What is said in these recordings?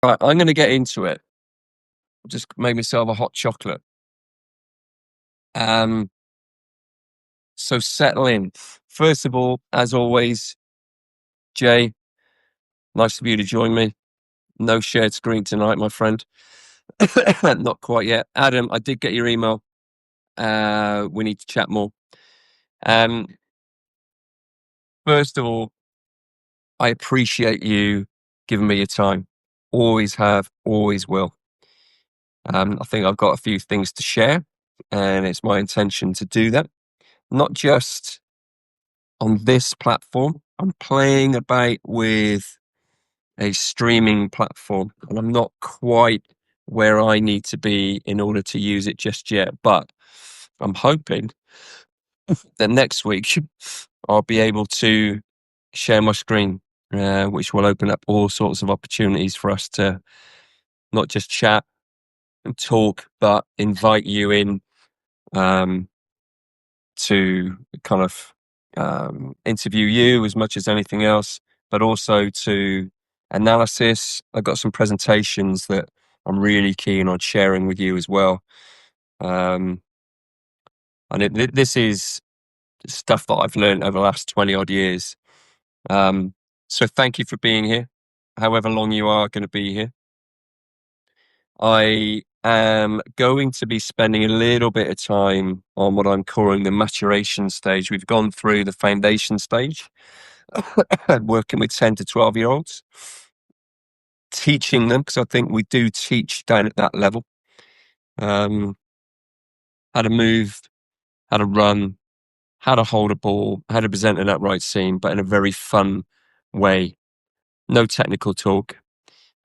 Right, I'm going to get into it. Just made myself a hot chocolate. Um, so settle in. First of all, as always, Jay, nice of you to join me. No shared screen tonight, my friend. Not quite yet. Adam, I did get your email. We need to chat more. Um, First of all, I appreciate you giving me your time. Always have, always will. I think I've got a few things to share, and it's my intention to do that. Not just on this platform. I'm playing about with a streaming platform, and I'm not quite where I need to be in order to use it just yet. But I'm hoping that next week I'll be able to share my screen, which will open up all sorts of opportunities for us to not just chat and talk, but invite you in to kind of interview you as much as anything else, but also to analysis. I've got some presentations that I'm really keen on sharing with you as well. And this is stuff that I've learned over the last 20 odd years. So thank you for being here, however long you are going to be here. I am going to be spending a little bit of time on what I'm calling the maturation stage. We've gone through the foundation stage, working with 10 to 12-year-olds, teaching them, because I think we do teach down at that level, how to move, how to run, how to hold a ball, how to present an upright seam, but in a very fun way. No technical talk.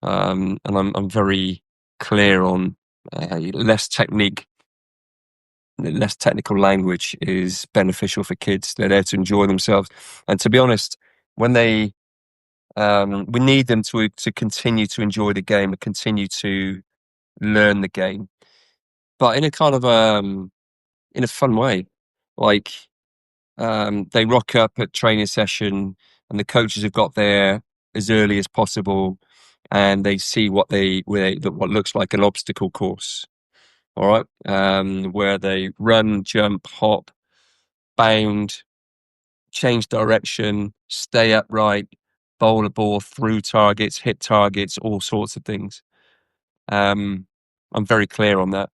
And I'm very clear on less technical language is beneficial for kids. They're there to enjoy themselves. And to be honest, when they, we need them to continue to enjoy the game and continue to learn the game, but in a kind of, in a fun way. Like, they rock up at training session and the coaches have got there as early as possible and they see what what looks like an obstacle course. All right. Where they run, jump, hop, bound, change direction, stay upright, bowl a ball through targets, hit targets, all sorts of things. I'm very clear on that.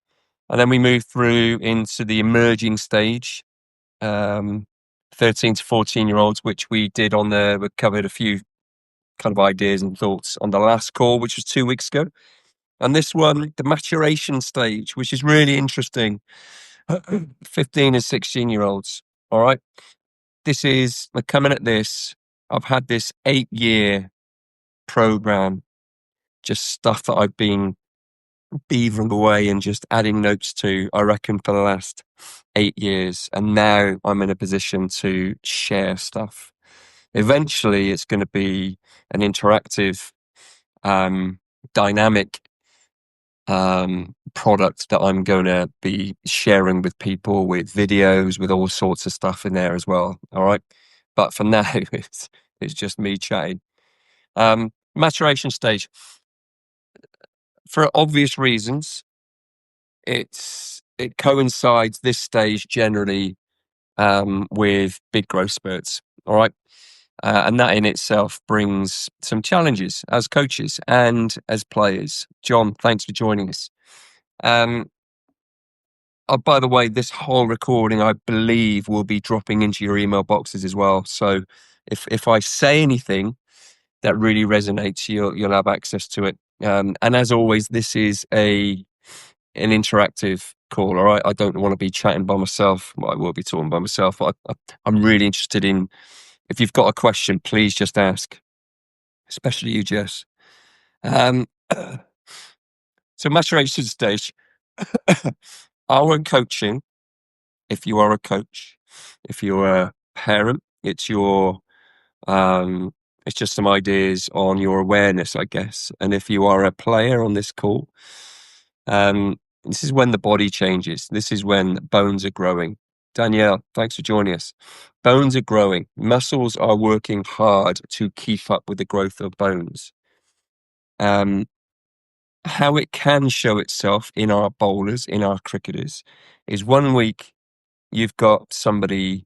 And then we move through into the emerging stage, 13 to 14-year-olds, which we covered a few kind of ideas and thoughts on the last call, which was 2 weeks ago. And this one, the maturation stage, which is really interesting, 15 and 16-year-olds. All right. We're coming at this. I've had this 8-year program, just stuff that I've been beavering away and just adding notes to, I reckon, for the last 8 years. And now I'm in a position to share stuff. Eventually, it's going to be an interactive, dynamic product that I'm going to be sharing with people, with videos, with all sorts of stuff in there as well. All right. But for now, it's just me chatting. Maturation stage. For obvious reasons, it coincides this stage generally with big growth spurts. All right. And that in itself brings some challenges as coaches and as players. John, thanks for joining us. Oh, by the way, this whole recording, I believe, will be dropping into your email boxes as well. So if I say anything that really resonates, you'll have access to it. And as always, this is an interactive call. All right, I don't want to be chatting by myself. Well, I will be talking by myself. But I'm really interested in, if you've got a question, please just ask, especially you, Jess. So maturation stage. Our coaching, if you are a coach, if you're a parent, it's just some ideas on your awareness, I guess. And if you are a player on this call, this is when the body changes. This is when bones are growing. Danielle, thanks for joining us. Bones are growing. Muscles are working hard to keep up with the growth of bones. how it can show itself in our bowlers, in our cricketers, is one week you've got somebody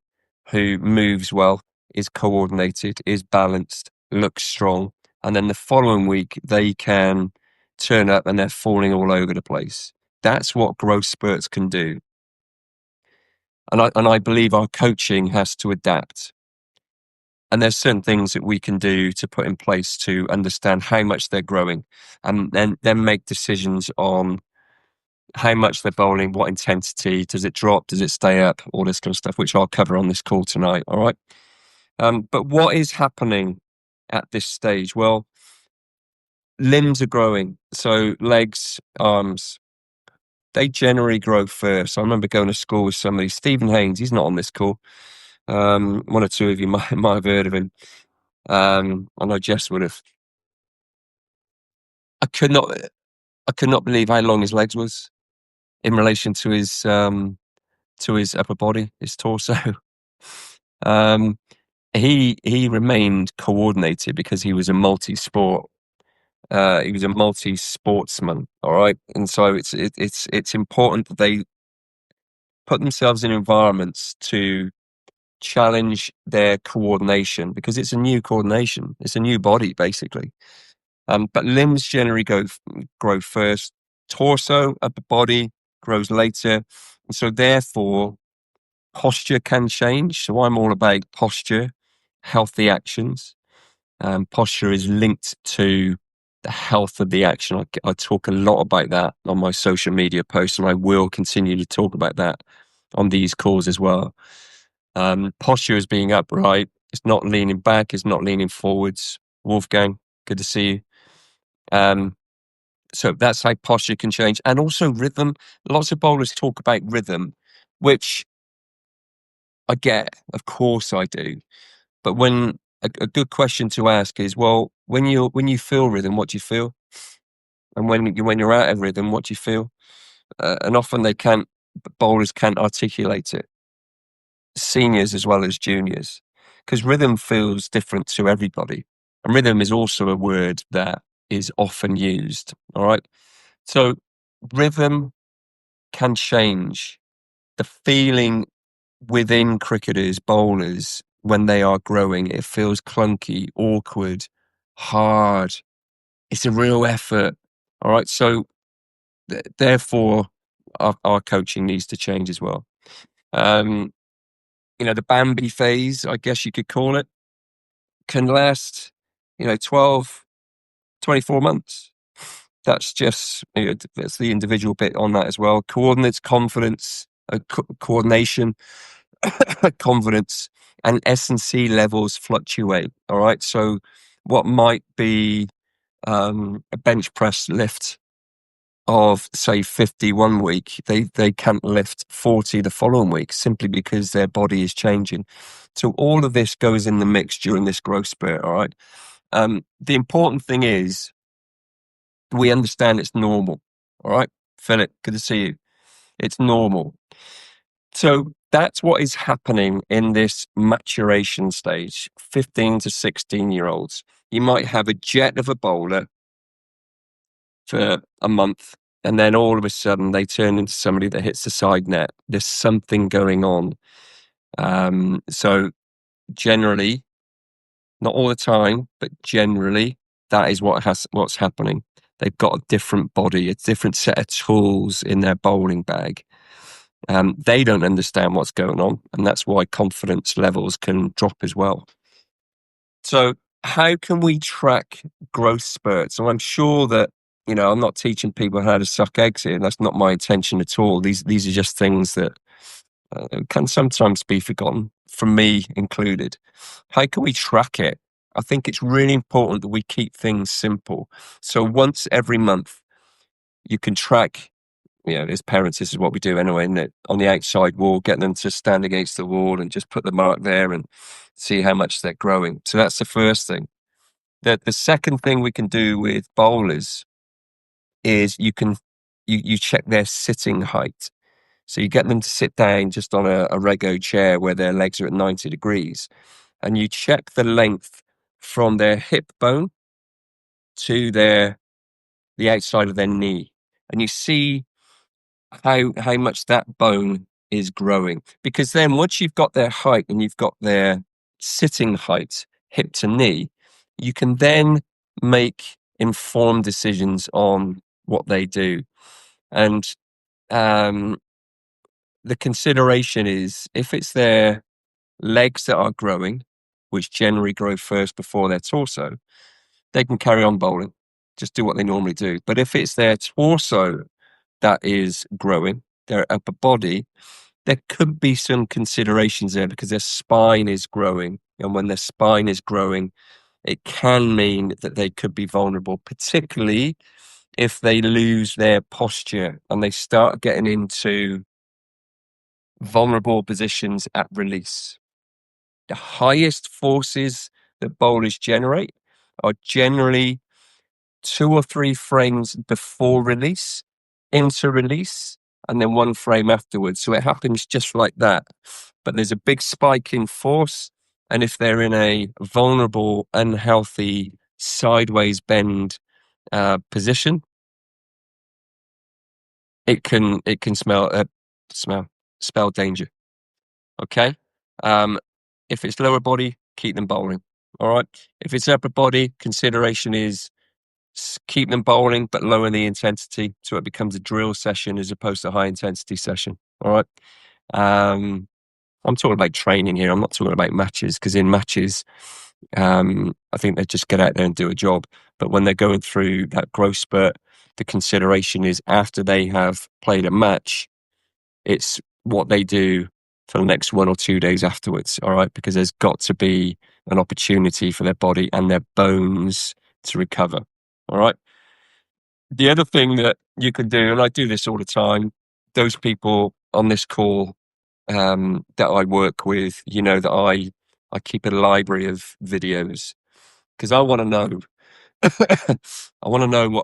who moves well, is coordinated, is balanced, looks strong, and then the following week they can turn up and they're falling all over the place. That's what growth spurts can do. And I believe our coaching has to adapt. And there's certain things that we can do to put in place to understand how much they're growing, and then make decisions on how much they're bowling, what intensity, does it drop, does it stay up, all this kind of stuff, which I'll cover on this call tonight. All right. But what is happening at this stage? Well, limbs are growing. So legs, arms, they generally grow first. I remember going to school with somebody, Stephen Haynes, he's not on this call. One or two of you might have heard of him. I know Jess would have. I could not I could not believe how long his legs was in relation to his upper body, his torso. Um, he remained coordinated because he was a multi-sport. He was a multi-sportsman. All right, and so it's important that they put themselves in environments to challenge their coordination, because it's a new coordination. It's a new body, basically. But limbs generally grow first. Torso, upper body grows later. And so therefore, posture can change. So I'm all about posture, healthy actions. Posture is linked to the health of the action. I talk a lot about that on my social media posts, and I will continue to talk about that on these calls as well. Posture is being upright. It's not leaning back. It's not leaning forwards. Wolfgang, good to see you. So that's how posture can change. And also rhythm. Lots of bowlers talk about rhythm, which I get, of course I do. But when a good question to ask is, well, when you feel rhythm, what do you feel? And when you're out of rhythm, what do you feel? And often bowlers can't articulate it, seniors as well as juniors, because rhythm feels different to everybody. And rhythm is also a word that is often used. All right. So rhythm can change. The feeling within cricketers, bowlers, when they are growing, it feels clunky, awkward, hard. It's a real effort. All right. So therefore, our coaching needs to change as well. The Bambi phase, I guess you could call it, can last, 12, 24 months. That's just, that's the individual bit on that as well. Coordinates, confidence, coordination, confidence, and S&C levels fluctuate. All right. So what might be a bench press lift of, say, 50 one week, they can't lift 40 the following week, simply because their body is changing. So all of this goes in the mix during this growth spurt. All right. The important thing is we understand it's normal. All right. Philip, good to see you. It's normal. So that's what is happening in this maturation stage, 15 to 16-year-olds. You might have a jet of a bowler for a month, and then all of a sudden they turn into somebody that hits the side net. There's something going on. So generally, not all the time, but generally, that is what's happening. They've got a different body, a different set of tools in their bowling bag. They don't understand what's going on, and that's why confidence levels can drop as well. So how can we track growth spurts? And I'm sure that, I'm not teaching people how to suck eggs here. That's not my intention at all. These are just things that can sometimes be forgotten, from me included. How can we track it? I think it's really important that we keep things simple. So once every month, you can track, as parents, this is what we do anyway, isn't it? On the outside wall, get them to stand against the wall and just put the mark there and see how much they're growing. So that's the first thing. The second thing we can do with bowlers is you check their sitting height. So you get them to sit down just on a Rego chair where their legs are at 90 degrees, and you check the length from their hip bone to their the outside of their knee, and you see how much that bone is growing. Because then once you've got their height and you've got their sitting height, hip to knee, you can then make informed decisions on what they do. And um, the consideration is if it's their legs that are growing, which generally grow first before their torso, they can carry on bowling, just do what they normally do. But if it's their torso that is growing, their upper body, there could be some considerations there because their spine is growing. And when their spine is growing, it can mean that they could be vulnerable, particularly if they lose their posture and they start getting into vulnerable positions at release. The highest forces that bowlers generate are generally 2 or 3 frames before release, into release, and then 1 frame afterwards. So it happens just like that. But there's a big spike in force. And if they're in a vulnerable, unhealthy, sideways bend position, it can spell danger. Okay. If it's lower body, keep them bowling. All right. If it's upper body, consideration is keep them bowling, but lower the intensity so it becomes a drill session as opposed to a high intensity session. All right. I'm talking about training here. I'm not talking about matches because in matches, I think they just get out there and do a job. But when they're going through that growth spurt, the consideration is after they have played a match, it's what they do for the next 1 or 2 days afterwards. All right. Because there's got to be an opportunity for their body and their bones to recover. All right. The other thing that you can do, and I do this all the time, those people on this call that I work with, you know that I keep a library of videos because I want to know. I want to know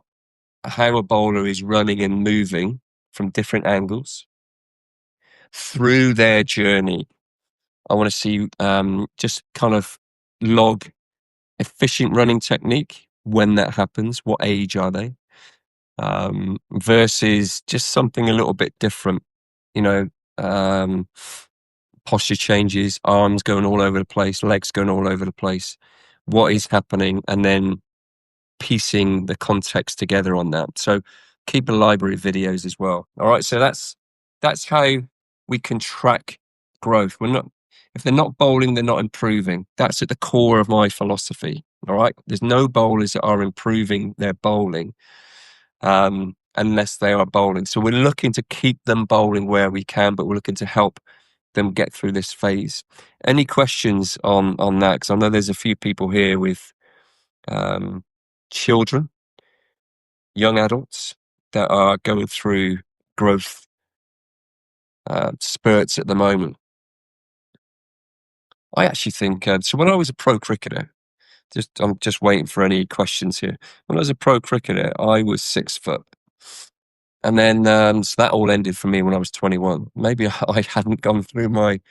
how a bowler is running and moving from different angles through their journey. I want to see just kind of log efficient running technique when that happens. What age are they? Versus just something a little bit different, you know, posture changes, arms going all over the place, legs going all over the place. What is happening? And then piecing the context together on that. So keep a library of videos as well. All right. So that's how we can track growth. If they're not bowling, they're not improving. That's at the core of my philosophy. All right. There's no bowlers that are improving their bowling unless they are bowling. So we're looking to keep them bowling where we can, but we're looking to help them get through this phase. Any questions on that? Because I know there's a few people here with children, young adults that are going through growth spurts at the moment. I actually think so. When I was a pro cricketer, I'm just waiting for any questions here. When I was a pro cricketer, I was 6 foot. And then, so that all ended for me when I was 21. Maybe I hadn't gone through my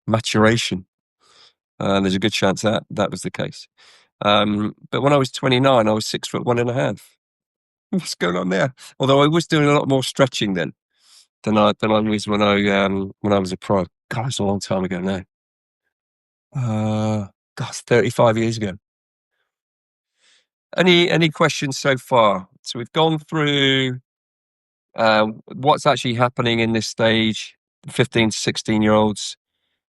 maturation. There's a good chance that was the case. But when I was 29, I was 6'1.5". What's going on there? Although I was doing a lot more stretching then than I was when I was a pro. God, it's a long time ago now. Gosh, 35 years ago. Any questions so far? So we've gone through what's actually happening in this stage, 15 to 16-year-olds,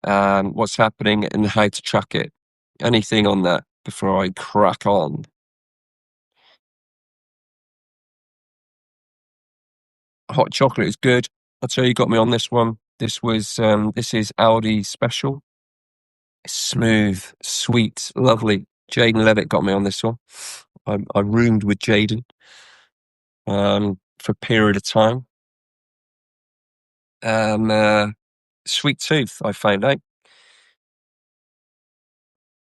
what's happening and how to track it. Anything on that before I crack on? Hot chocolate is good. I'll tell you got me on this one. This is Aldi special. It's smooth, sweet, lovely. Jaden Levitt got me on this one. I roomed with Jaden for a period of time. Sweet tooth, I found out.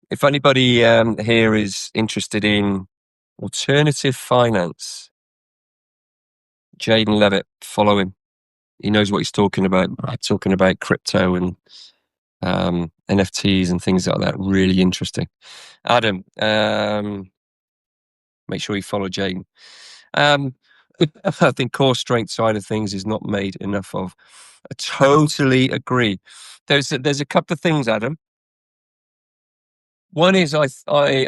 If anybody here is interested in alternative finance, Jaden Levitt, follow him. He knows what he's talking about. Talking about crypto and NFTs and things like that. Really interesting. Adam, make sure you follow Jaden. Um, I think core strength side of things is not made enough of. I totally agree. There's a couple of things, Adam. One is I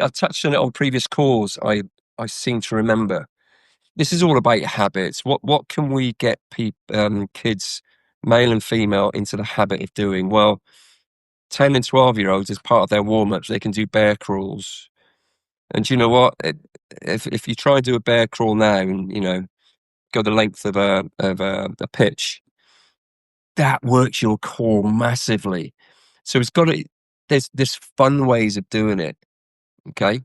touched on it on previous calls. I seem to remember. This is all about habits. What can we get kids, male and female, into the habit of doing? Well, 10 and 12-year-olds, as part of their warm-ups, they can do bear crawls. And do you know what? If you try and do a bear crawl now and, go the length of a pitch, that works your core massively. So there's fun ways of doing it. Okay.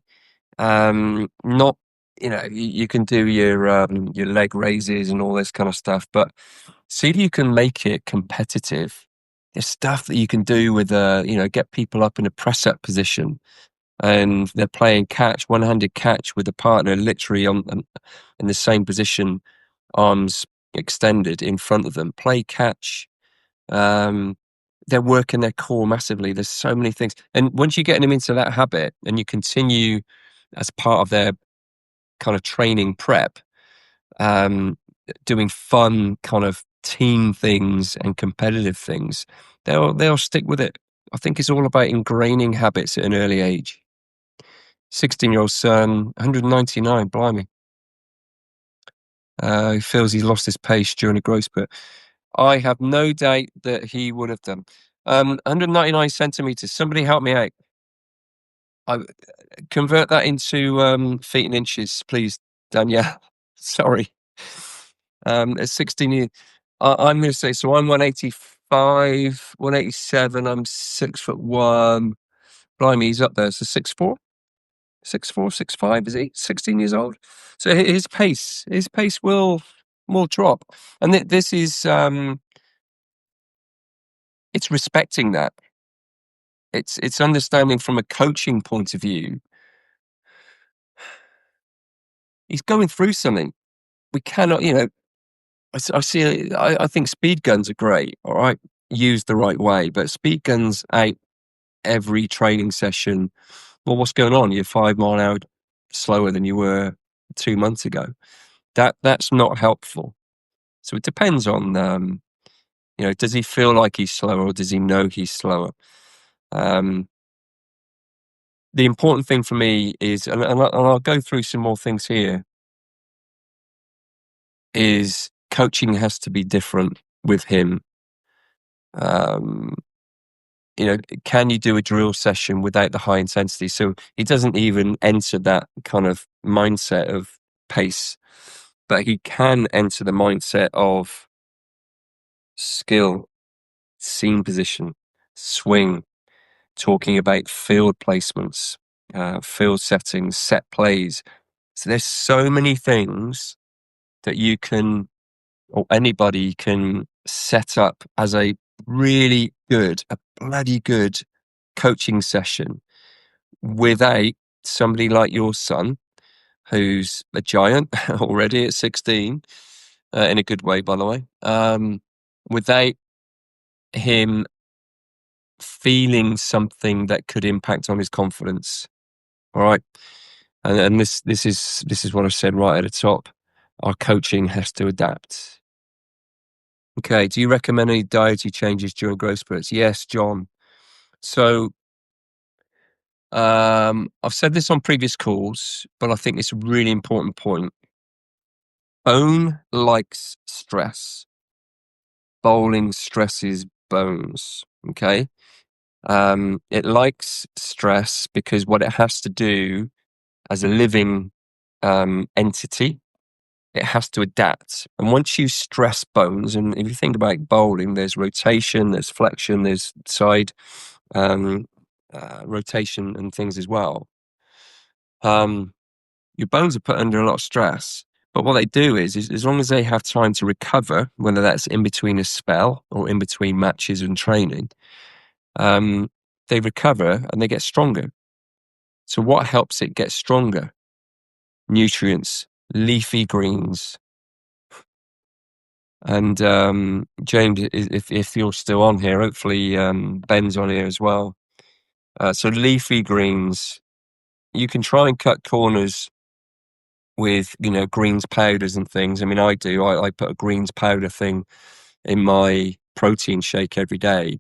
Not, you can do your leg raises and all this kind of stuff, but see if you can make it competitive. There's stuff that you can do with, get people up in a press up position and they're playing catch, one-handed catch with a partner literally in the same position, arms extended in front of them. Play catch. Um, they're working their core massively. There's so many things. And once you're getting them into that habit and you continue as part of their kind of training prep, doing fun kind of team things and competitive things, they'll stick with it. I think it's all about ingraining habits at an early age. 16-year-old son, 199, blimey. He feels he's lost his pace during a growth spurt. I have no doubt that he would have done. 199 centimeters. Somebody help me out. I convert that into feet and inches, please, Danielle. Sorry. At 16 years, I'm going to say, so I'm 185, 187. I'm 6'1". Blimey, he's up there. So 6'4". 6'4", 6'5", is he? 16 years old. So his pace will drop. And this is, it's respecting that. It's understanding from a coaching point of view. He's going through something. We cannot, I think speed guns are great. All right. Used the right way, but speed guns out every training session. Well, what's going on? You're 5 mile an hour slower than you were 2 months ago. That's not helpful. So it depends on, does he feel like he's slower or does he know he's slower? The important thing for me is, and I'll go through some more things here, is coaching has to be different with him. Um, can you do a drill session without the high intensity? So he doesn't even enter that kind of mindset of pace, but he can enter the mindset of skill, scene position, swing, talking about field placements, field settings, set plays. So there's so many things that you can, or anybody can set up as a bloody good coaching session without somebody like your son, who's a giant already at 16, in a good way, by the way, without him feeling something that could impact on his confidence. All right. And this is what I said right at the top. Our coaching has to adapt. Okay. Do you recommend any dietary changes during growth spurts? Yes, John. So I've said this on previous calls, but I think it's a really important point. Bone likes stress. Bowling stresses bones. Okay. It likes stress because what it has to do as a living entity, it has to adapt. And once you stress bones, and if you think about bowling, there's rotation, there's flexion, there's side rotation and things as well. Your bones are put under a lot of stress. But what they do is as long as they have time to recover, whether that's in between a spell or in between matches and training, they recover and they get stronger. So what helps it get stronger? Nutrients, leafy greens. And James, if you're still on here, hopefully Ben's on here as well. So leafy greens, you can try and cut corners with, greens powders and things. I mean, I do. I put a greens powder thing in my protein shake every day,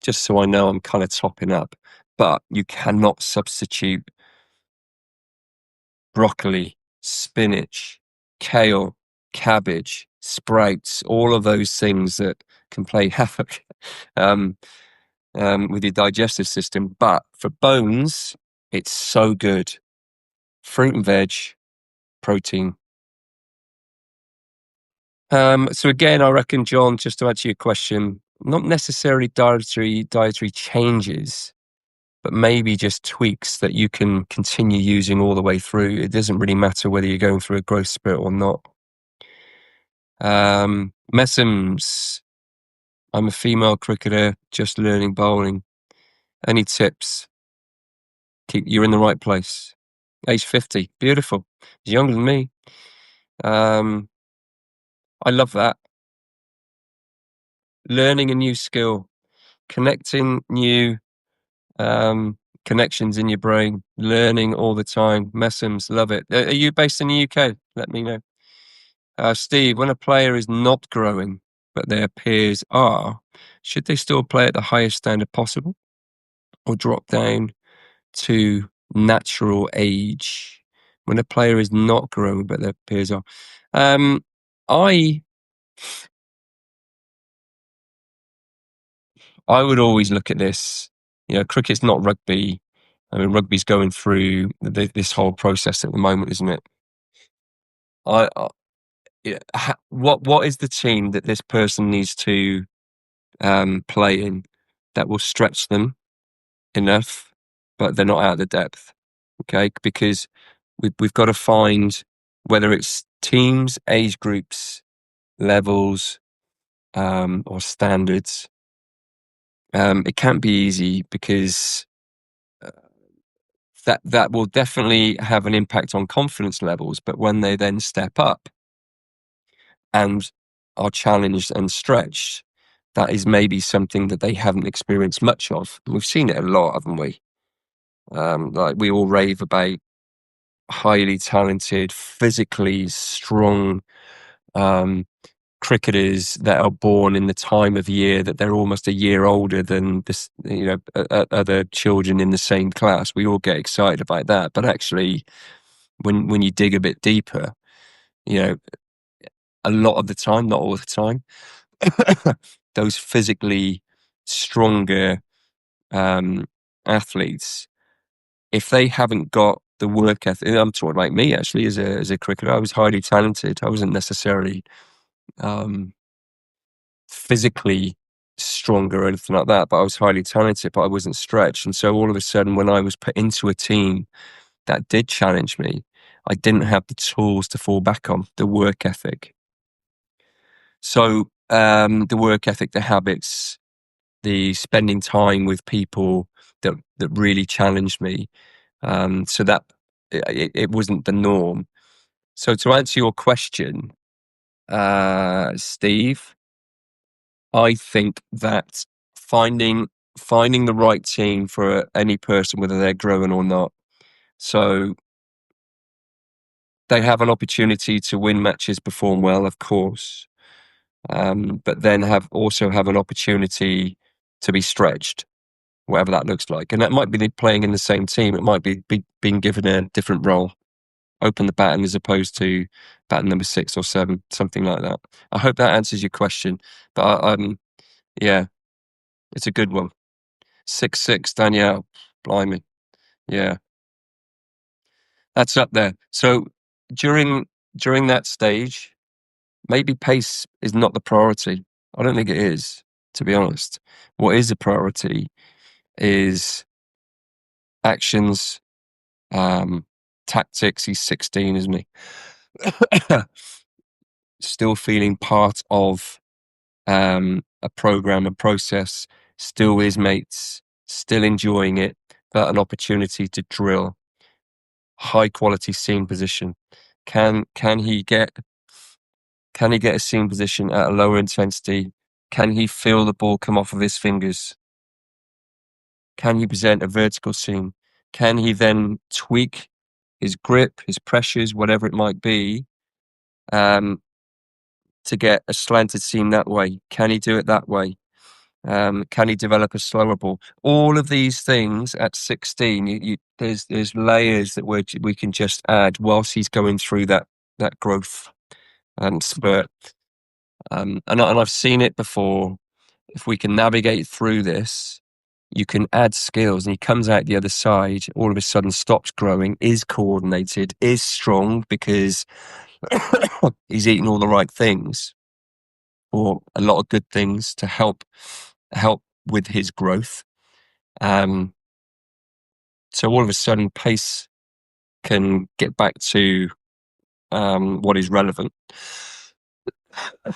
just so I know I'm kind of topping up. But you cannot substitute broccoli, spinach, kale, cabbage, sprouts, all of those things that can play havoc um, with your digestive system. But for bones, it's so good. Fruit and veg, protein. So again, I reckon, John, just to answer your question, not necessarily dietary changes, but maybe just tweaks that you can continue using all the way through. It doesn't really matter whether you're going through a growth spurt or not. Messams, I'm a female cricketer, just learning bowling. Any tips? You're in the right place. Age 50, beautiful. He's younger than me. I love that. Learning a new skill, connecting new connections in your brain, learning all the time. Messams, love it. Are you based in the UK? Let me know. Steve, when a player is not growing, but their peers are, should they still play at the highest standard possible or drop down to natural age? When a player is not growing, but their peers are. I would always look at this. Cricket's not rugby. I mean, rugby's going through this whole process at the moment, isn't it? What is the team that this person needs to play in that will stretch them enough, but they're not out of the depth? Okay, because we've got to find whether it's teams, age groups, levels, or standards. It can't be easy because that will definitely have an impact on confidence levels. But when they then step up and are challenged and stretched, that is maybe something that they haven't experienced much of. We've seen it a lot, haven't we? Like we all rave about highly talented, physically strong cricketers that are born in the time of year that they're almost a year older than this, other children in the same class. We all get excited about that, but actually, when you dig a bit deeper, you know, a lot of the time, not all the time, those physically stronger athletes, if they haven't got the work ethic, I'm talking about me actually as a cricketer. I was highly talented. I wasn't necessarily physically stronger or anything like that, but I was highly talented, but I wasn't stretched. And so all of a sudden, when I was put into a team that did challenge me, I didn't have the tools to fall back on, the work ethic. So the work ethic, the habits, the spending time with people that really challenged me. So that it wasn't the norm. So to answer your question, Steve, I think that finding the right team for any person, whether they're growing or not, so they have an opportunity to win matches, perform well, of course, but then also have an opportunity to be stretched, whatever that looks like. And that might be playing in the same team. It might be being given a different role, open the baton as opposed to baton number 6 or 7, something like that. I hope that answers your question. But yeah, it's a good one. 6'6", Danielle, blimey, yeah, that's up there. So during that stage, maybe pace is not the priority. I don't think it is, to be honest. What is a priority is actions, tactics. He's 16, isn't he? Still feeling part of a program, a process, still with his mates, still enjoying it, but an opportunity to drill high quality seam position. Can he get a seam position at a lower intensity? Can he feel the ball come off of his fingers? Can he present a vertical seam? Can he then tweak his grip, his pressures, whatever it might be, um, to get a slanted seam that way? Can he do it that way? Can he develop a slower ball? All of these things at 16, there's layers that we can just add whilst he's going through that growth and spurt. And I've seen it before. If we can navigate through this, you can add skills, and he comes out the other side, all of a sudden stops growing, is coordinated, is strong because he's eating all the right things, or a lot of good things to help with his growth. So all of a sudden, pace can get back to what is relevant.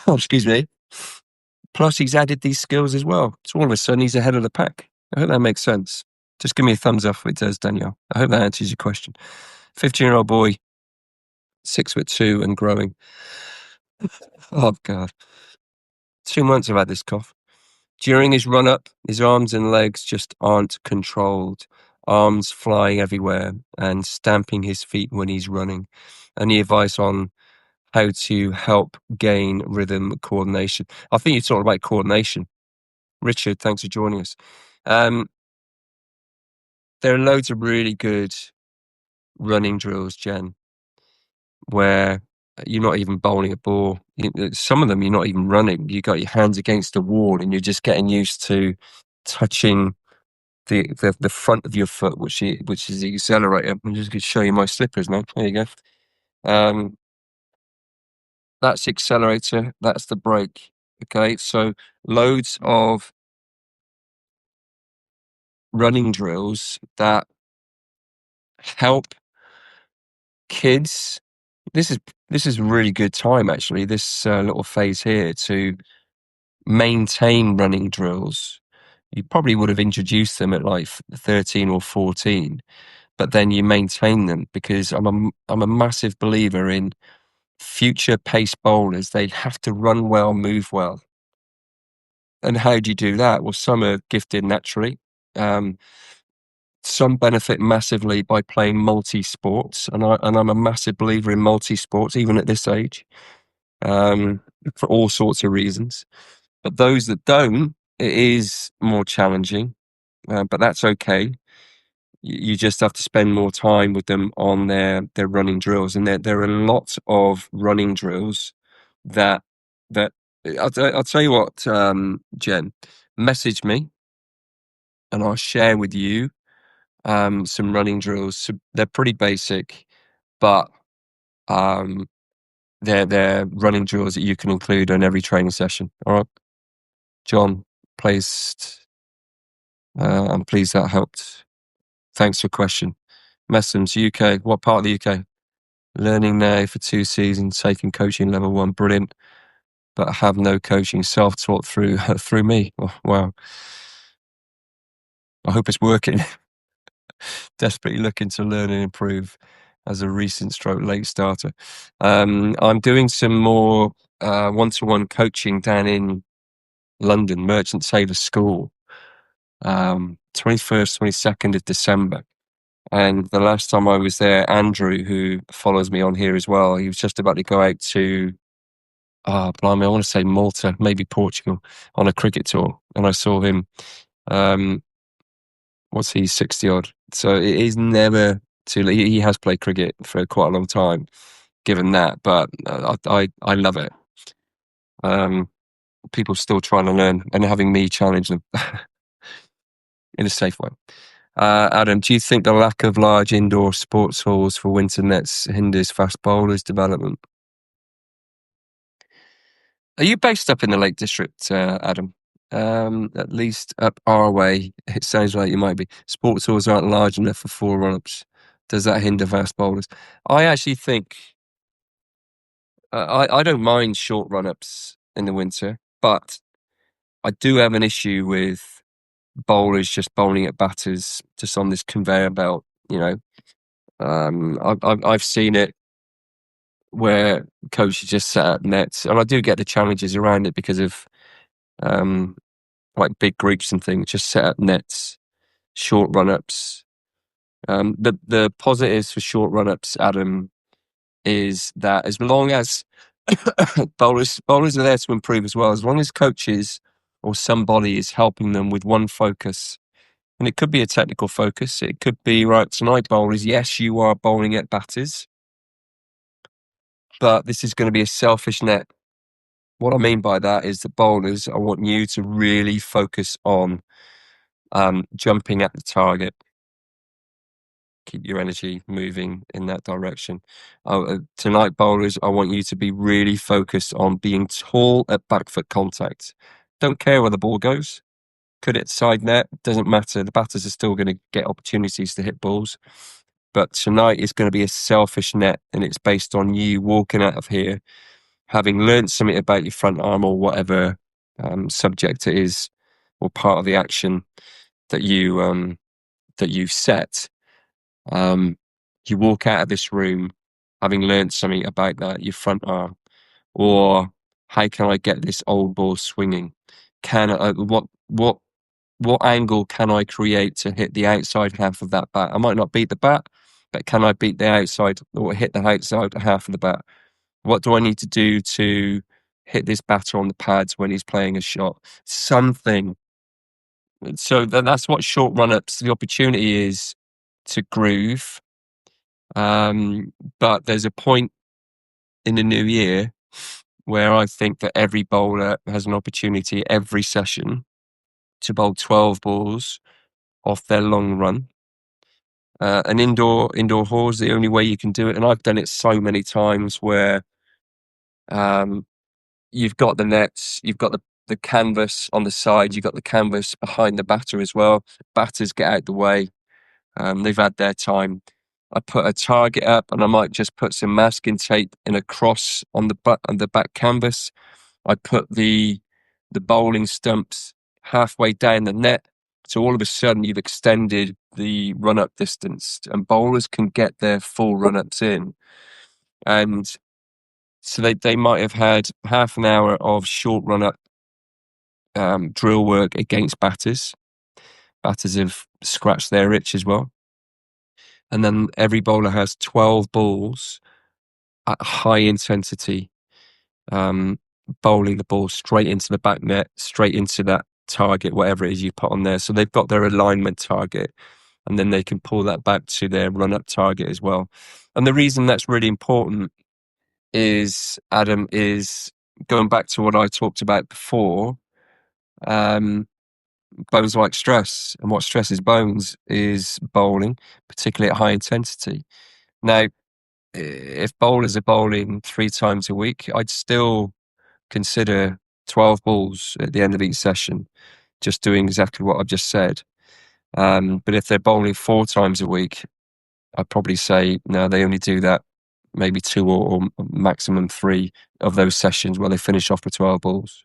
Oh, excuse me. Plus, he's added these skills as well. So all of a sudden, he's ahead of the pack. I hope that makes sense. Just give me a thumbs up if it does, Danielle. I hope that answers your question. 15-year-old boy, 6'2" and growing. Oh, God. 2 months I've had this cough. During his run-up, his arms and legs just aren't controlled. Arms flying everywhere and stamping his feet when he's running. Any advice on how to help gain rhythm coordination? I think you're talking about coordination. Richard, thanks for joining us. There are loads of really good running drills, Jen, where you're not even bowling a ball. Some of them you're not even running. You got your hands against the wall and you're just getting used to touching the front of your foot, which is the accelerator. I'm just going to show you my slippers, man. There you go. That's the accelerator. That's the brake. Okay, so loads of running drills that help kids. This is a really good time, actually, this little phase here, to maintain running drills. You probably would have introduced them at like 13 or 14, but then you maintain them, because I'm a massive believer in future pace bowlers. They have to run well, move well. And how do you do that? Well, some are gifted naturally. Some benefit massively by playing multi-sports, and I'm a massive believer in multi-sports, even at this age, for all sorts of reasons. But those that don't, it is more challenging, but that's okay. You just have to spend more time with them on their running drills, and there are lots of running drills that I'll tell you what, Jen, message me, and I'll share with you some running drills. So they're pretty basic, but they're running drills that you can include in every training session. All right, John, placed. I'm pleased that helped. Thanks for your question. Messams, UK. What part of the UK? Learning now for 2 seasons, taking coaching level 1. Brilliant. But I have no coaching, self-taught through through me. Oh, wow. I hope it's working. Desperately looking to learn and improve as a recent stroke late starter. I'm doing some more one-to-one coaching down in London, Merchant Sailor School, 21st, 22nd of December. And the last time I was there, Andrew, who follows me on here as well, he was just about to go out to, blimey, I want to say Malta, maybe Portugal, on a cricket tour. And I saw him, what's he, 60 odd. So it is never too late. He has played cricket for quite a long time, given that, but I love it. People still trying to learn and having me challenge them in a safe way. Adam, do you think the lack of large indoor sports halls for winter nets hinders fast bowlers' development? Are you based up in the Lake District, Adam? At least up our way, it sounds like you might be. Sports halls aren't large enough for 4 run-ups. Does that hinder fast bowlers? I actually think I don't mind short run-ups in the winter, but I do have an issue with bowlers just bowling at batters just on this conveyor belt. You know, I've seen it where coaches just set up nets, and I do get the challenges around it because of like big groups and things. Just set up nets, short run-ups, The positives for short run-ups, Adam, is that as long as bowlers are there to improve as well, as long as coaches or somebody is helping them with one focus, and it could be a technical focus, it could be, right, tonight bowlers, yes, you are bowling at batters, but this is going to be a selfish net. What I mean by that is that bowlers, I want you to really focus on jumping at the target. Keep your energy moving in that direction. Tonight, bowlers, I want you to be really focused on being tall at back foot contact. Don't care where the ball goes. Could it side net? Doesn't matter. The batters are still going to get opportunities to hit balls. But tonight is going to be a selfish net, and it's based on you walking out of here, having learned something about your front arm or whatever subject it is, or part of the action that you set. You walk out of this room having learned something about that, your front arm, or how can I get this old ball swinging? Can I, what angle can I create to hit the outside half of that bat? I might not beat the bat, but can I beat the outside or hit the outside half of the bat? What do I need to do to hit this batter on the pads when he's playing a shot? Something. So that's what short run-ups, the opportunity is to groove. But there's a point in the new year where I think that every bowler has an opportunity every session to bowl 12 balls off their long run. An indoor hole is the only way you can do it, and I've done it so many times where you've got the nets, you've got the canvas on the side, you've got the canvas behind the batter as well. Batters get out the way. They've had their time. I put a target up, and I might just put some masking tape in a cross on the back canvas. I put the bowling stumps halfway down the net, so all of a sudden you've extended the run-up distance, and bowlers can get their full run-ups in. And so they might have had half an hour of short run-up drill work against batters. Batters have scratched their itch as well. And then every bowler has 12 balls at high intensity, bowling the ball straight into the back net, straight into that target, whatever it is you put on there. So they've got their alignment target, and then they can pull that back to their run-up target as well. And the reason that's really important is, Adam, is going back to what I talked about before. Bones like stress, and what stresses bones is bowling, particularly at high intensity. Now, if bowlers are bowling 3 times a week, I'd still consider 12 balls at the end of each session, just doing exactly what I've just said. But if they're bowling 4 times a week, I'd probably say no, they only do that maybe 2 or maximum 3 of those sessions where they finish off with 12 balls.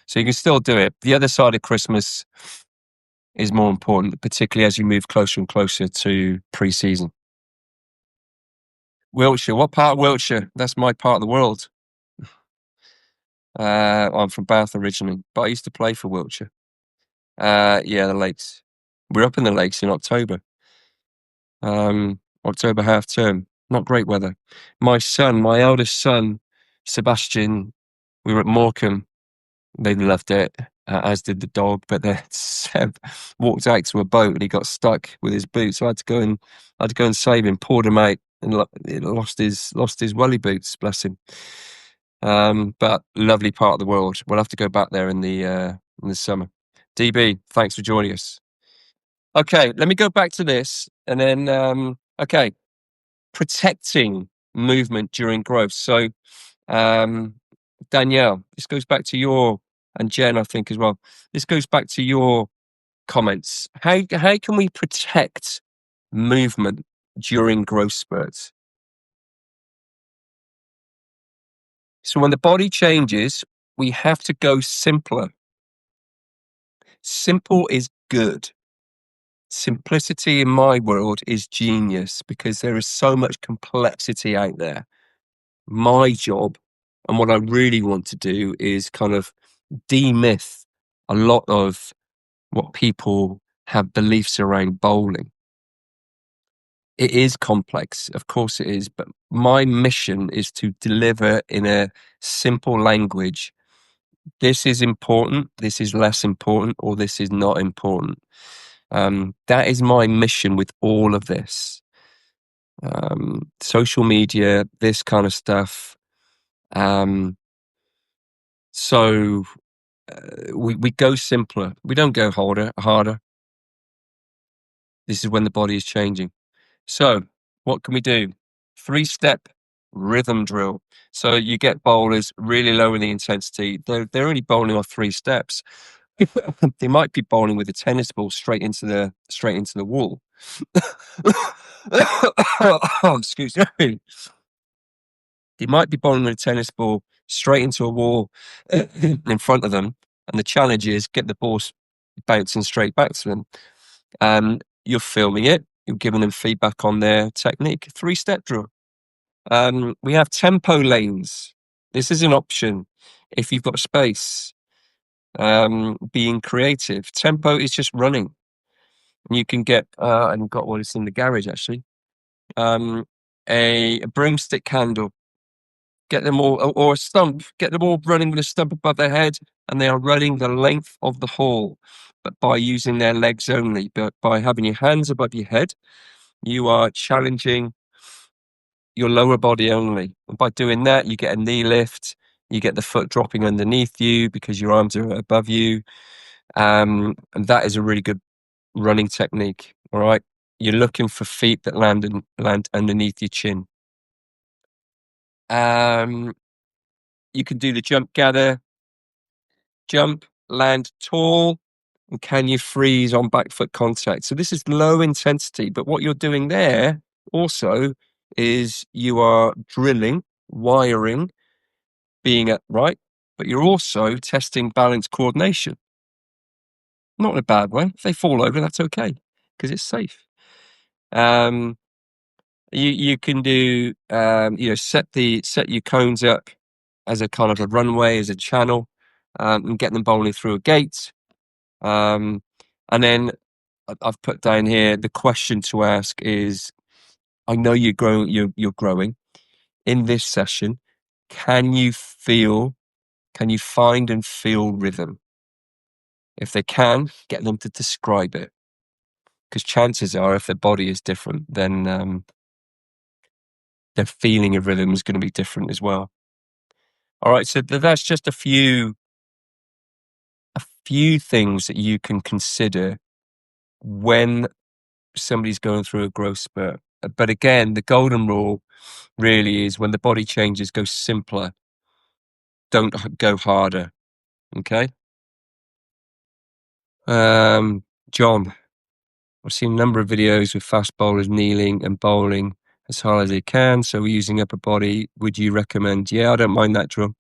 So you can still do it. The other side of Christmas is more important, particularly as you move closer and closer to pre-season. Wiltshire. What part of Wiltshire? That's my part of the world. I'm from Bath originally, but I used to play for Wiltshire. Yeah, the lakes. We're up in the lakes in October. October half term. Not great weather. My eldest son, Sebastian, we were at Morecambe. They loved it, as did the dog. But then Seb walked out to a boat and he got stuck with his boots. So I had to go and save him. Poured him out and lost his welly boots. Bless him. But lovely part of the world. We'll have to go back there in the summer. DB, thanks for joining us. Okay, let me go back to this, and then okay, protecting movement during growth. So, Danielle, this goes back to your, and Jen, I think as well. This goes back to your comments. How can we protect movement during growth spurts? So when the body changes, we have to go simpler. Simple is good. Simplicity in my world is genius because there is so much complexity out there. My job and what I really want to do is kind of demyth a lot of what people have beliefs around bowling. It is complex, of course it is, but my mission is to deliver in a simple language. This is important, this is less important, or this is not important. That is my mission with all of this. Social media, this kind of stuff. Um, so we go simpler. We don't go harder. This is when the body is changing. So what can we do? 3-step rhythm drill. So you get bowlers really low in the intensity. They're only bowling off 3 steps. They might be bowling with a tennis ball straight into the wall. Oh, excuse me. They might be bowling with a tennis ball straight into a wall in front of them, and the challenge is get the ball bouncing straight back to them. You're filming it. You're giving them feedback on their technique. 3-step drill. We have tempo lanes. This is an option if you've got space. Being creative. Tempo is just running. You can get, and got one, it's in the garage actually. A broomstick candle. Get them all, or a stump. Get them all running with a stump above their head, and they are running the length of the hall, but by using their legs only. But by having your hands above your head, you are challenging your lower body only. And by doing that, you get a knee lift. You get the foot dropping underneath you because your arms are above you. And that is a really good running technique. All right. You're looking for feet that land underneath your chin. You can do the jump gather, jump, land tall, and can you freeze on back foot contact? So this is low intensity, but what you're doing there also is you are drilling, wiring, being upright, but you're also testing balance coordination. Not in a bad way. If they fall over, that's okay because it's safe. You can do set your cones up as a kind of a runway, as a channel, and get them bowling through a gate. And then I've put down here the question to ask is: I know you're growing. You're growing in this session. Can you feel? Can you find and feel rhythm? If they can, get them to describe it. Because chances are, if their body is different, then their feeling of rhythm is going to be different as well. All right, so that's just a few things that you can consider when somebody's going through a growth spurt. But again, the golden rule really is when the body changes, go simpler. Don't go harder. Okay. John, I've seen a number of videos with fast bowlers kneeling and bowling as hard as they can. So we're using upper body. Would you recommend? Yeah, I don't mind that drill.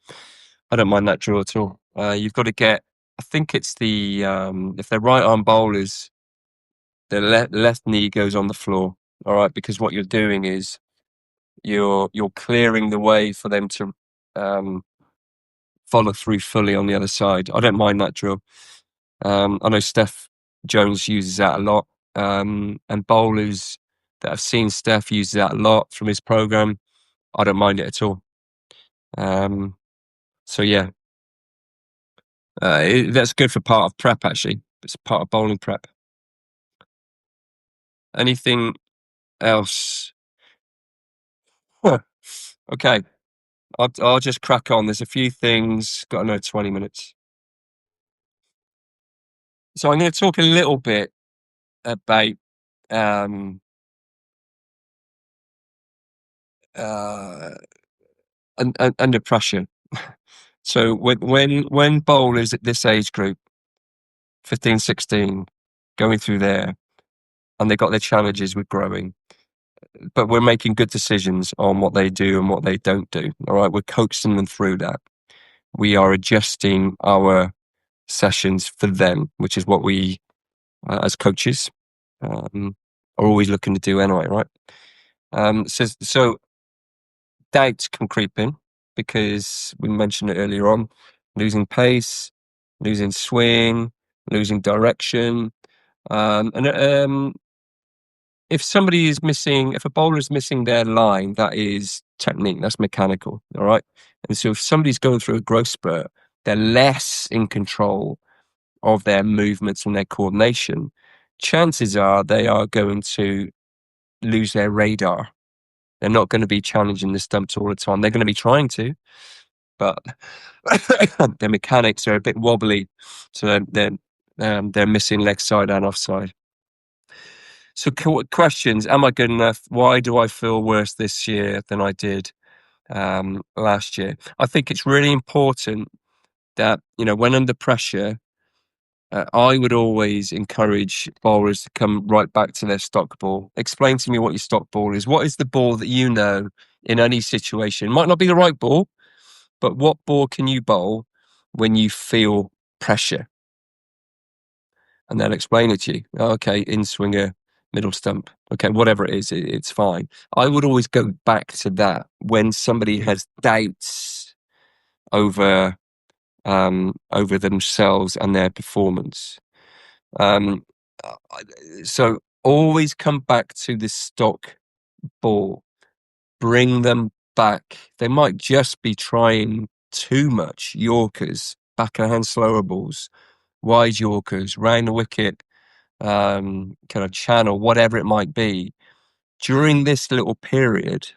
I don't mind that drill at all. You've got to get, I think it's the, if they're right arm bowlers, the left knee goes on the floor. All right. Because what you're doing is you're clearing the way for them to, follow through fully on the other side. I don't mind that drill. I know Steph Jones uses that a lot. And bowlers that I've seen Steph use that a lot from his program, I don't mind it at all. So yeah, that's good for part of prep actually. It's part of bowling prep. Anything else? Huh. Okay, I'll just crack on. There's a few things. Got another 20 minutes. So I'm going to talk a little bit about um, under pressure. So when bowlers at this age group, 15, 16, going through there, and they've got their challenges with growing, but we're making good decisions on what they do and what they don't do. All right, we're coaxing them through that. We are adjusting our sessions for them, which is what we, as coaches, are always looking to do anyway, right? So doubts can creep in because we mentioned it earlier on, losing pace, losing swing, losing direction. And if somebody is missing, if a bowler is missing their line, that is technique, that's mechanical, all right? And so if somebody's going through a growth spurt, they're less in control of their movements and their coordination. Chances are they are going to lose their radar. They're not going to be challenging the stumps all the time. They're going to be trying to, but their mechanics are a bit wobbly, so they're missing leg side and offside. So questions: am I good enough? Why do I feel worse this year than I did last year? I think it's really important that, when under pressure, I would always encourage bowlers to come right back to their stock ball. Explain to me what your stock ball is. What is the ball that you know in any situation? Might not be the right ball, but what ball can you bowl when you feel pressure? And they'll explain it to you. Okay, in swinger, middle stump. Okay, whatever it is, it's fine. I would always go back to that when somebody has doubts over themselves and their performance. So always come back to the stock ball. Bring them back. They might just be trying too much Yorkers, backhand slower balls, wide Yorkers, round the wicket, kind of channel, whatever it might be. During this little period,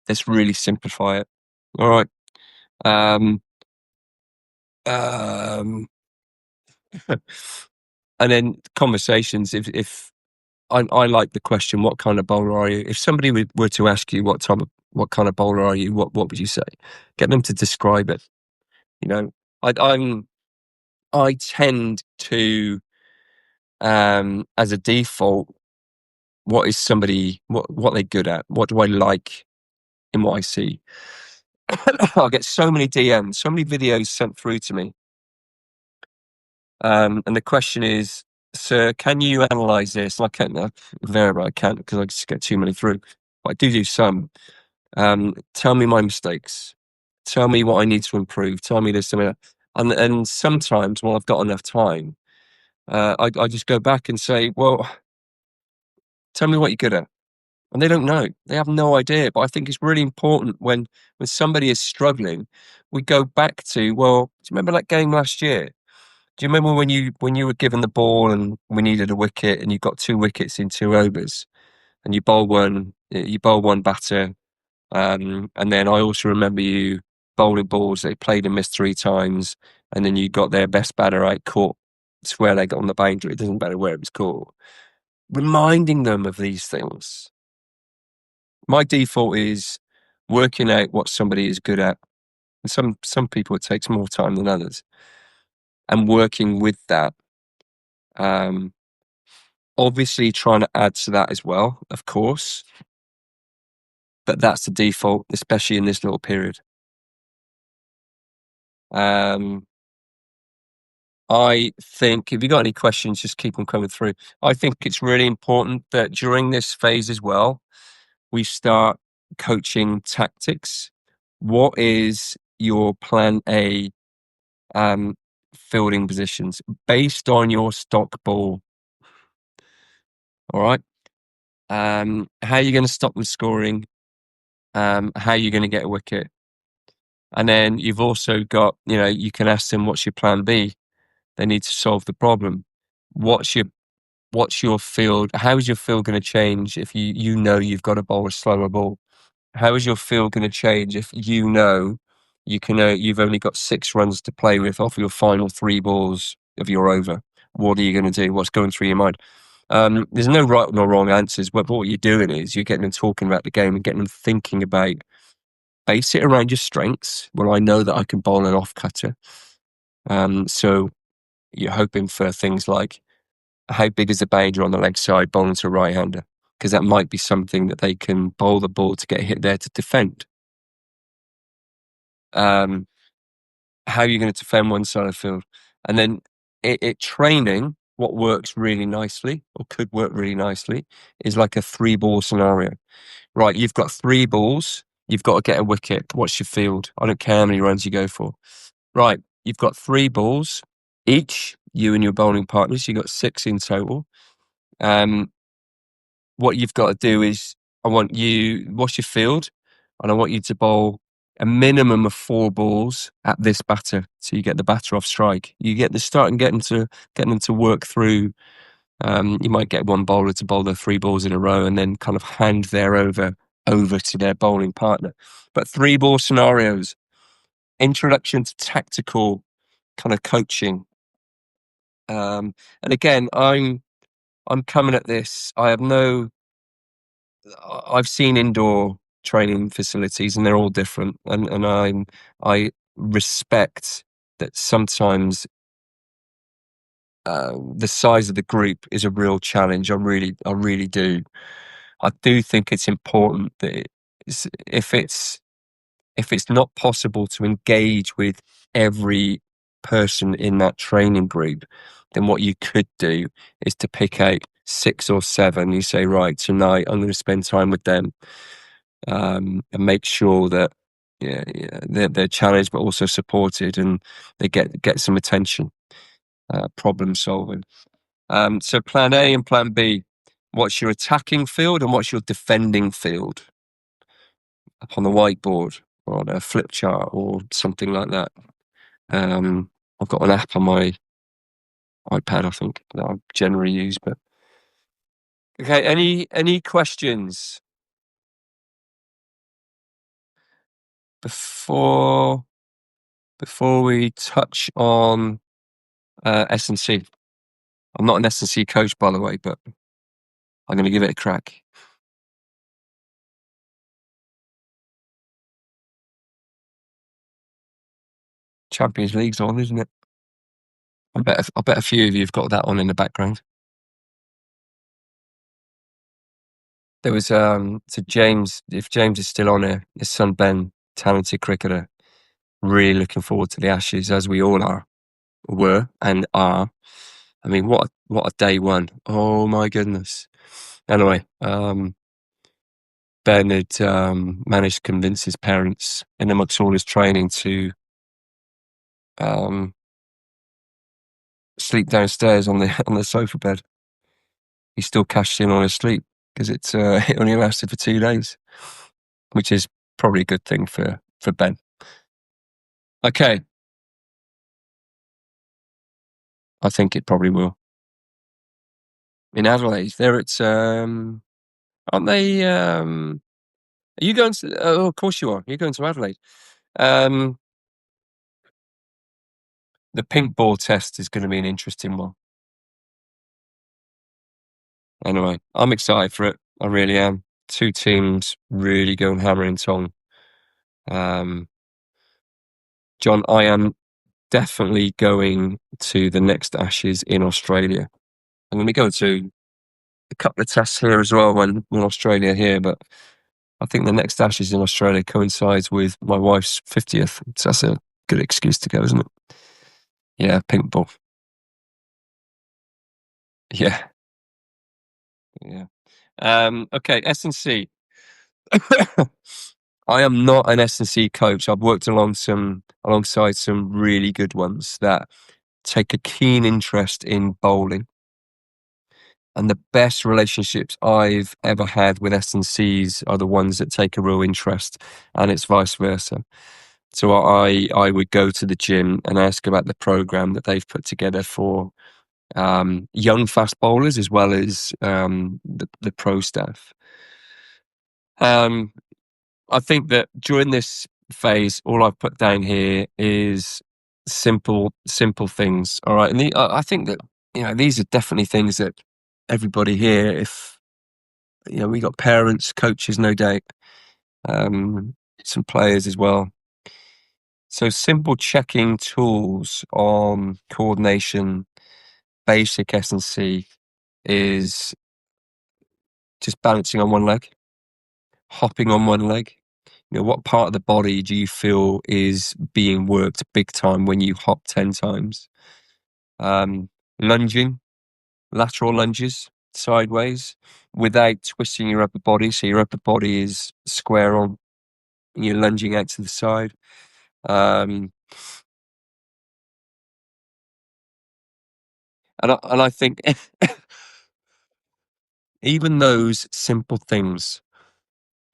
let's really simplify it. All right. Um, and then conversations. If I like the question, what kind of bowler are you? If somebody were to ask you what kind of bowler are you, what would you say? Get them to describe it. I tend to, as a default, what is somebody, what they're good at? What do I like in what I see? I'll get so many DMs, so many videos sent through to me. And the question is, sir, can you analyze this? I can't, I can't because I just get too many through. But I do some. Tell me my mistakes. Tell me what I need to improve. Tell me this, something. And sometimes when I've got enough time, I just go back and say, well, tell me what you're good at. And they don't know. They have no idea. But I think it's really important when somebody is struggling, we go back to, well, do you remember that game last year? Do you remember when you were given the ball and we needed a wicket and you got 2 wickets in 2 overs and you bowl one batter, and then I also remember you bowling balls they played and missed 3 times, and then you got their best batter out caught square leg on the boundary. It doesn't matter where it was caught. Reminding them of these things. My default is working out what somebody is good at. And some people it takes more time than others. And working with that. Obviously trying to add to that as well, of course. But that's the default, especially in this little period. I think if you got any questions, just keep them coming through. I think it's really important that during this phase as well, we start coaching tactics. What is your plan A fielding positions based on your stock ball? All right. How are you going to stop them scoring? How are you going to get a wicket? And then you've also got, you can ask them, what's your plan B? They need to solve the problem. What's your field? How is your field going to change if you know you've got to bowl a slower ball? How is your field going to change if you know you've only got 6 runs to play with off your final 3 balls of your over? What are you going to do? What's going through your mind? There's no right nor wrong answers. But what you're doing is you're getting them talking about the game and getting them thinking about, base it around your strengths. Well, I know that I can bowl an off cutter. So you're hoping for things like, how big is the boundary on the leg side bowling to a right-hander? Because that might be something that they can bowl the ball to get hit there to defend. How are you going to defend one side of the field? And then training, what works really nicely or could work really nicely is like a 3-ball scenario. Right, you've got 3 balls. You've got to get a wicket. What's your field? I don't care how many runs you go for. Right, you've got 3 balls each, you and your bowling partners. You've got 6 in total. Um, what you've got to do is I want you wash your field, and I want you to bowl a minimum of 4 balls at this batter, so you get the batter off strike. You get the start and getting them to work through. You might get one bowler to bowl the 3 balls in a row, and then kind of hand their over to their bowling partner. But 3 ball scenarios, introduction to tactical kind of coaching. And again, I'm coming at this. I've seen indoor training facilities, and they're all different. And I respect that sometimes the size of the group is a real challenge. I really do. I do think it's important that if it's not possible to engage with every person in that training group, then what you could do is to pick out 6 or 7. You say, right, tonight I'm going to spend time with them, and make sure that they're challenged but also supported, and they get some attention, problem solving. So plan A and plan B. What's your attacking field and what's your defending field? Up on the whiteboard or on a flip chart or something like that. I've got an app on my iPad, I think, that I generally use. But okay, any questions before we touch on S&C? I'm not an S&C coach, by the way, but I'm going to give it a crack. Champions League's on, isn't it? I bet a few of you have got that on in the background. There was so James, if James is still on here, his son Ben, talented cricketer, really looking forward to the Ashes, as we all were and are. I mean, what a day one! Oh my goodness. Anyway, Ben had managed to convince his parents, in amongst all his training, to sleep downstairs on the sofa bed. He still cashed in on his sleep because it only lasted for 2 days, which is probably a good thing for Ben. Okay, I think it probably will. In Adelaide, they're at aren't they? Are you going to? Oh, of course you are. You're going to Adelaide. The pink ball test is going to be an interesting one. Anyway, I'm excited for it. I really am. 2 teams really going hammer and tong. John, I am definitely going to the next Ashes in Australia. I'm going to go to a couple of tests here as well when Australia are here, but I think the next Ashes in Australia coincides with my wife's 50th. So that's a good excuse to go, isn't it? Yeah, pink ball. Yeah, yeah. Okay, S&C. I am not an S&C coach. I've worked alongside some really good ones that take a keen interest in bowling. And the best relationships I've ever had with S&Cs are the ones that take a real interest, and it's vice versa. So I would go to the gym and ask about the program that they've put together for young fast bowlers as well as the pro staff. I think that during this phase, all I've put down here is simple things. All right, and I think that these are definitely things that everybody here, if we got parents, coaches, no doubt, some players as well. So simple checking tools on coordination, basic S&C is just balancing on one leg, hopping on one leg. What part of the body do you feel is being worked big time when you hop 10 times? Lunging, lateral lunges, sideways, without twisting your upper body. So your upper body is square on, and you're lunging out to the side. And I think Even those simple things,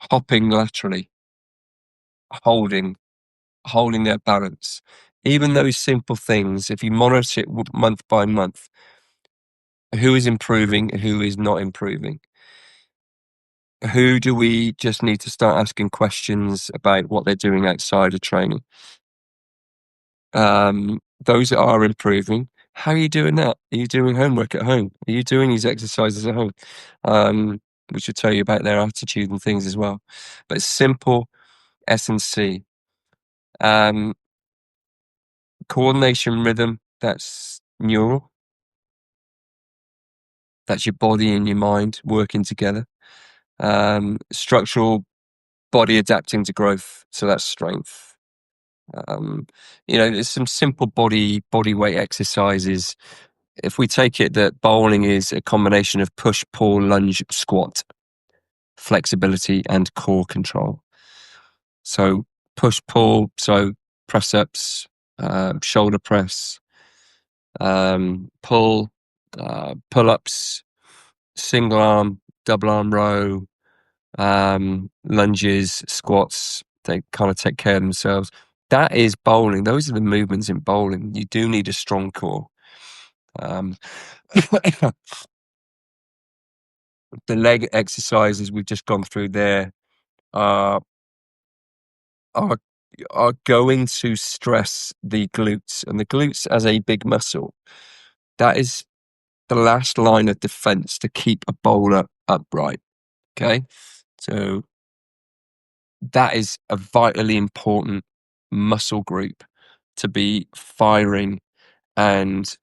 hopping laterally, holding, holding their balance, even those simple things, if you monitor it month by month, who is improving and who is not improving? Who do we just need to start asking questions about what they're doing outside of training? Those that are improving, how are you doing that? Are you doing homework at home? Are you doing these exercises at home? Which will tell you about their attitude and things as well. But simple S&C. Coordination rhythm, that's neural. That's your body and your mind working together. Structural body adapting to growth, so that's strength. There's some simple body weight exercises. If we take it that bowling is a combination of push, pull, lunge, squat, flexibility, and core control. So push, pull, so press ups, shoulder press, pull, pull ups, single arm, double arm row, lunges, squats. They kind of take care of themselves. That is bowling. Those are the movements in bowling. You do need a strong core. The leg exercises we've just gone through there are are are going to stress the glutes, and the glutes as a big muscle. That is the last line of defense to keep a bowler upright. Okay, so that is a vitally important muscle group to be firing, and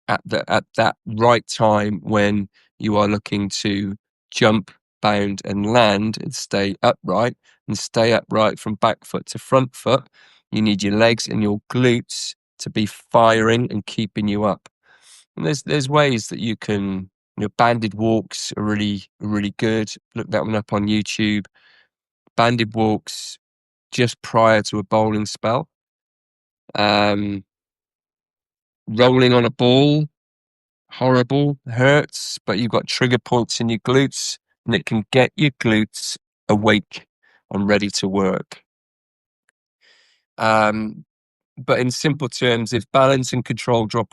at that right time when you are looking to jump, bound, and land and stay upright from back foot to front foot, you need your legs and your glutes to be firing and keeping you up. And there's ways that you can, banded walks are really good. Look that one up on YouTube. Banded walks just prior to a bowling spell. Rolling on a ball, horrible, hurts, but you've got trigger points in your glutes, and it can get your glutes awake and ready to work. But in simple terms, if balance and control drop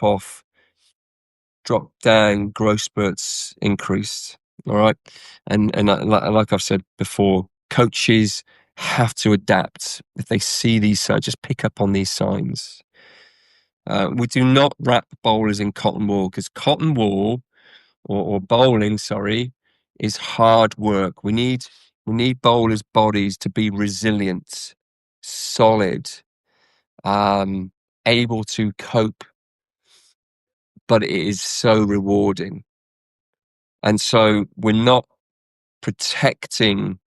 down, growth spurts increase. All right, and like I've said before, coaches have to adapt if they see these signs. Just pick up on these signs. We do not wrap bowlers in cotton wool, because cotton wool or bowling, sorry, is hard work. We need bowlers' bodies to be resilient, solid, able to cope, but it is so rewarding. And so we're not protecting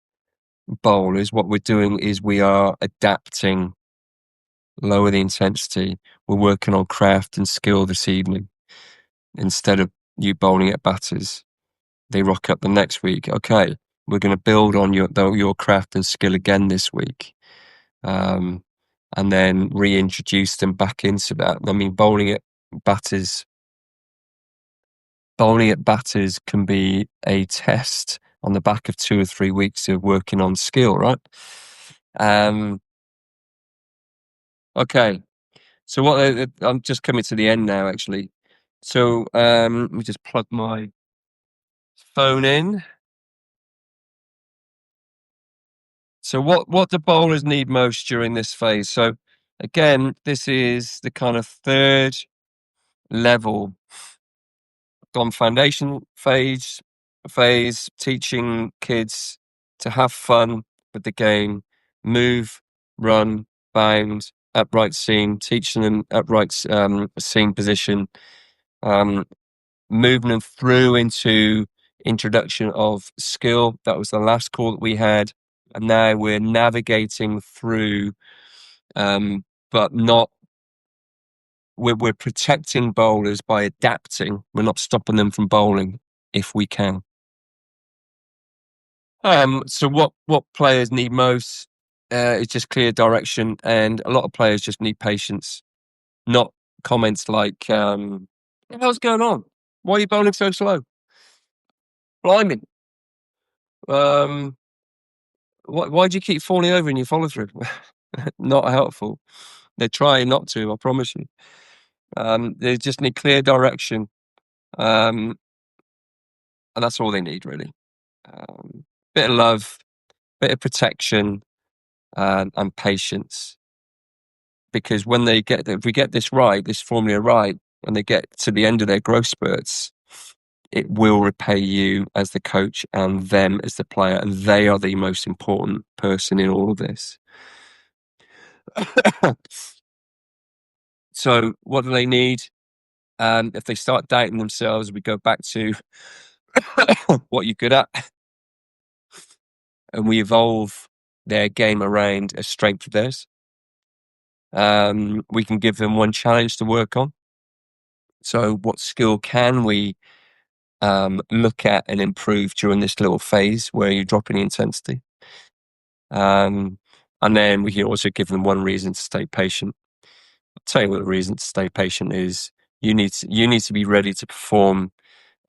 bowlers. What we're doing is we are adapting, lower the intensity. We're working on craft and skill this evening instead of you bowling at batters. They rock up the next week. Okay, we're going to build on your craft and skill again this week, and then reintroduce them back into that. I mean, bowling at batters can be a test on the back of 2 or 3 weeks of working on skill, right? Okay, so I'm just coming to the end now, actually. So let me just plug my phone in. So what do bowlers need most during this phase? So again, this is the kind of third level, gone foundation phase, teaching kids to have fun with the game, move, run, bound, upright seam, teaching them upright seam position, moving them through into introduction of skill. That was the last call that we had. And now we're navigating through, but not, we're protecting bowlers by adapting. We're not stopping them from bowling if we can. So what players need most is just clear direction, and a lot of players just need patience, not comments like, what the hell's going on? Why are you bowling so slow? Blimey. Um, why do you keep falling over in your follow through? Not helpful. They're trying not to, I promise you. They just need clear direction. And that's all they need, really. Bit of love, bit of protection, and patience. Because when if we get this right, this formula right, and they get to the end of their growth spurts, it will repay you as the coach and them as the player, and they are the most important person in all of this. So, what do they need? If they start doubting themselves, we go back to what you're good at, and we evolve their game around a strength of theirs. We can give them one challenge to work on. So, what skill can we look at and improve during this little phase where you're dropping the intensity? And then we can also give them one reason to stay patient. I'll tell you what the reason to stay patient is. You need to be ready to perform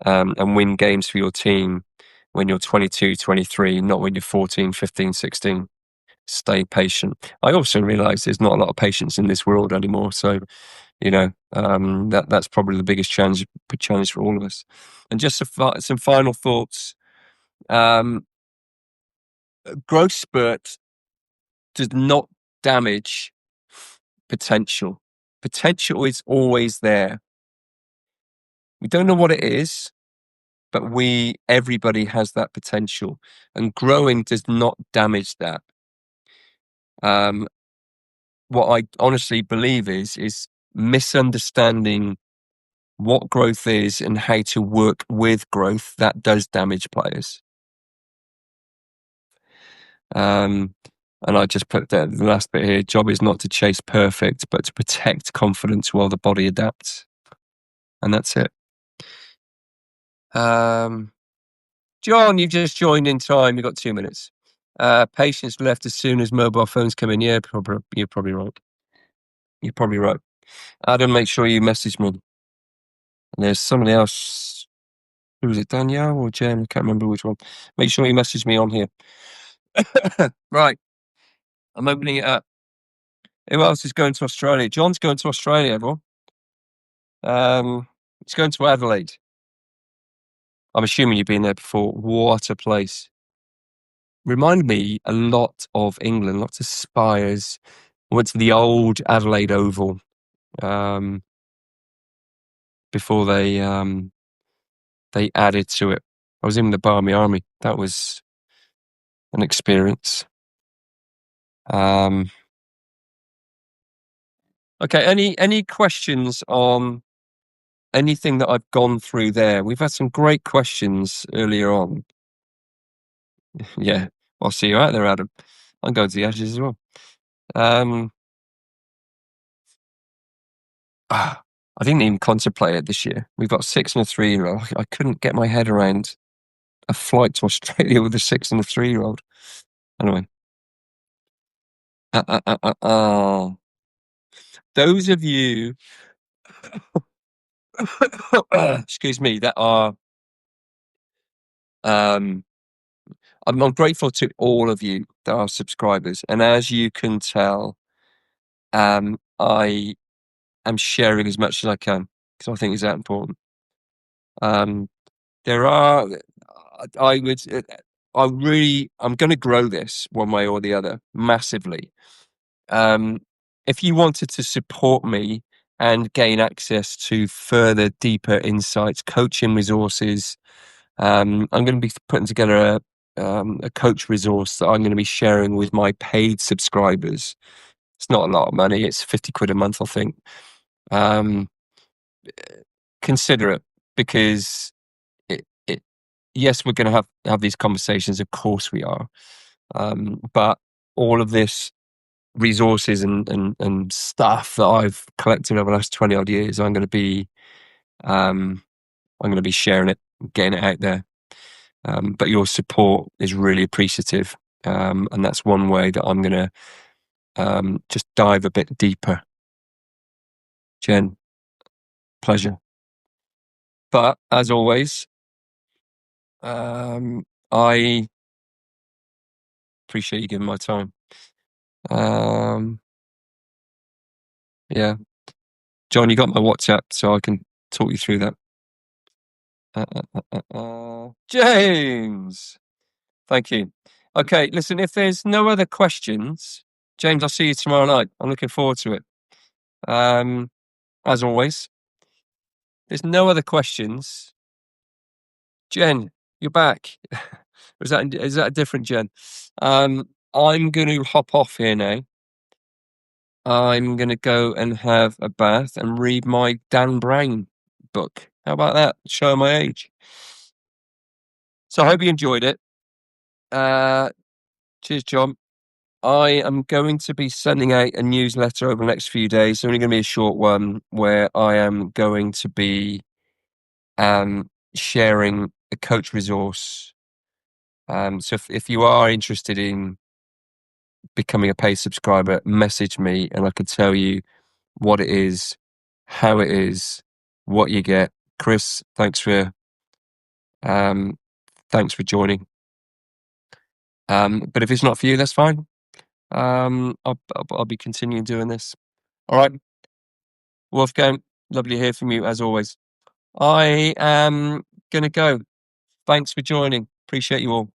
and win games for your team when you're 22, 23, not when you're 14, 15, 16. Stay patient. I also realize there's not a lot of patience in this world anymore. So, that's probably the biggest challenge for all of us. And just some final thoughts. Growth spurt does not damage potential. Potential is always there. We don't know what it is, but everybody has that potential, and growing does not damage that. What I honestly believe is misunderstanding what growth is and how to work with growth that does damage players. And I just put the last bit here. Job is not to chase perfect, but to protect confidence while the body adapts. And that's it. John, you've just joined in time. You've got 2 minutes. Patients left as soon as mobile phones come in. Yeah, you're probably right. You're probably right. Adam, make sure you message me. And there's somebody else. Who was it, Danielle or Jen? I can't remember which one. Make sure you message me on here. Right. I'm opening it up. Who else is going to Australia? John's going to Australia, everyone. He's going to Adelaide. I'm assuming you've been there before. What a place. Reminded me a lot of England, lots of spires. I went to the old Adelaide Oval before they added to it. I was in the Barmy Army. That was an experience. Okay, any questions on anything that I've gone through there? We've had some great questions earlier on. Yeah, I'll see you out there, Adam. I'm going to the Ashes as well. I didn't even contemplate it this year. We've got 6 and a 3-year-old. I couldn't get my head around a flight to Australia with a 6 and a 3-year-old. Anyway. Those of you, excuse me, that are, I'm grateful to all of you that are subscribers. And as you can tell, I am sharing as much as I can because I think it's that important. I'm going to grow this one way or the other massively. If you wanted to support me and gain access to further, deeper insights, coaching resources, I'm going to be putting together a coach resource that I'm going to be sharing with my paid subscribers. It's not a lot of money. It's 50 quid a month, I think. Consider it, because yes, we're going to have these conversations. Of course we are. But all of this resources and stuff that I've collected over the last 20 odd years, I'm going to be sharing it, getting it out there. But your support is really appreciative. And that's one way that I'm going to just dive a bit deeper. Jen, pleasure. But as always, I appreciate you giving my time. Um, yeah, John, you got my WhatsApp, so I can talk you through that. James, thank you. Okay, listen, if there's no other questions, James, I'll see you tomorrow night. I'm looking forward to it. As always, there's no other questions. Jen, you're back. Is that a different Jen? I'm going to hop off here now. I'm going to go and have a bath and read my Dan Brown book. How about that? Show my age. So I hope you enjoyed it. Cheers, John. I am going to be sending out a newsletter over the next few days. It's only going to be a short one where I am going to be sharing a coach resource. So if you are interested in becoming a paid subscriber, message me and I could tell you what it is, how it is, what you get. Chris, um, thanks for joining. But if it's not for you, that's fine. I'll be continuing doing this. All right, Wolfgang, lovely to hear from you as always. I am gonna go. Thanks for joining. Appreciate you all.